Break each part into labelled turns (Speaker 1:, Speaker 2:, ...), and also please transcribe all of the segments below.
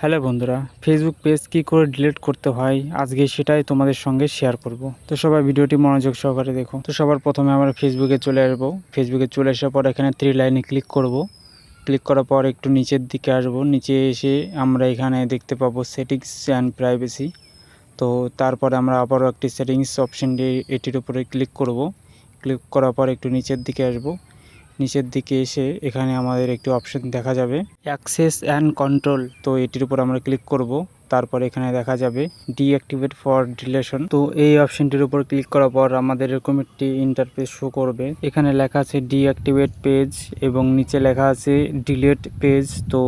Speaker 1: Hello বন্ধুরা, Facebook page কী করে delete করতে হয় আজকে সেটাই তোমাদের সঙ্গে শেয়ার করব। তো সবাই ভিডিওটি মনোযোগ সহকারে দেখো। তো সবার প্রথমে আমরা ফেসবুকে চলে আসবো। ফেসবুকে চলে আসার পর এখানে 3 লাইনে ক্লিক করব। ক্লিক করার পর একটু নিচের দিকে আসব। নিচে এসে আমরা এখানে দেখতে পাবো সেটিংস অ্যান্ড প্রাইভেসি। তো তারপরে আমরা আবারও একটি সেটিংস অপশানটি এটির উপরে ক্লিক করব। ক্লিক করার পর একটু নিচের দিকে আসব। নিচের দিকে এসে এখানে আমাদের একটি অপশন দেখা যাবে অ্যাক্সেস অ্যান্ড কন্ট্রোল। তো এটির উপর আমরা ক্লিক করব। তারপর এখানে দেখা যাবে ডিঅ্যাক্টিভেট ফর ডিলেশন। তো এই অপশনটির উপর ক্লিক করার পর আমাদের এরকম একটি ইন্টারফেস শো করবে। এখানে লেখা আছে ডিঅ্যাক্টিভেট পেজ এবং নিচে লেখা আছে ডিলিট পেজ। তো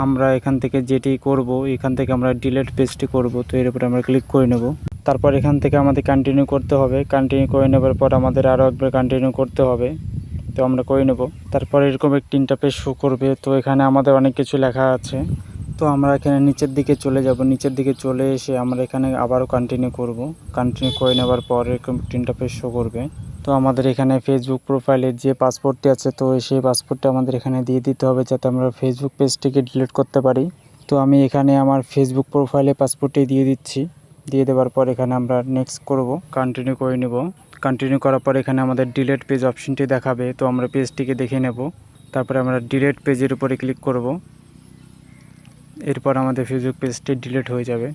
Speaker 1: আমরা এখান থেকে যেটি করব, এখান থেকে আমরা ডিলিট পেজটি করব। তো এর উপর আমরা ক্লিক করে নেব। তারপর এখান থেকে আমাদের কন্টিনিউ করতে হবে। কন্টিনিউ করে নেবার পর আমাদের আরও একবার কন্টিনিউ করতে হবে। তো আমরা করে নেব। তারপর এরকম একটি ইন্টারফেস শো করবে। তো এখানে আমাদের অনেক কিছু লেখা আছে। তো আমরা এখানে নিচের দিকে চলে যাব। নিচের দিকে চলে এসে আমরা এখানে আবারও কন্টিনিউ করব। কন্টিনিউ করে নেবার পর এরকম একটি ইন্টারফেস শো করবে। তো আমাদের এখানে ফেসবুক প্রোফাইলে যে পাসপোর্টটি আছে, তো সেই পাসপোর্টটা আমাদের এখানে দিয়ে দিতে হবে যাতে আমরা ফেসবুক পেজটিকে ডিলিট করতে পারি। তো আমি এখানে আমার ফেসবুক প্রোফাইলে পাসপোর্টটি দিয়ে দিচ্ছি। দিয়ে দেওয়ার পর এখানে আমরা নেক্সট করব, কন্টিনিউ করে নেব। কন্টিনিউ করার পর এখানে আমাদের ডিলিট পেজ অপশনটি দেখাবে। তো আমরা পেজটিকে দেখে নেব। তারপরে আমরা ডিলিট পেজের উপরে ক্লিক করব। এরপর আমাদের ফেসবুক পেজটি ডিলিট হয়ে যাবে।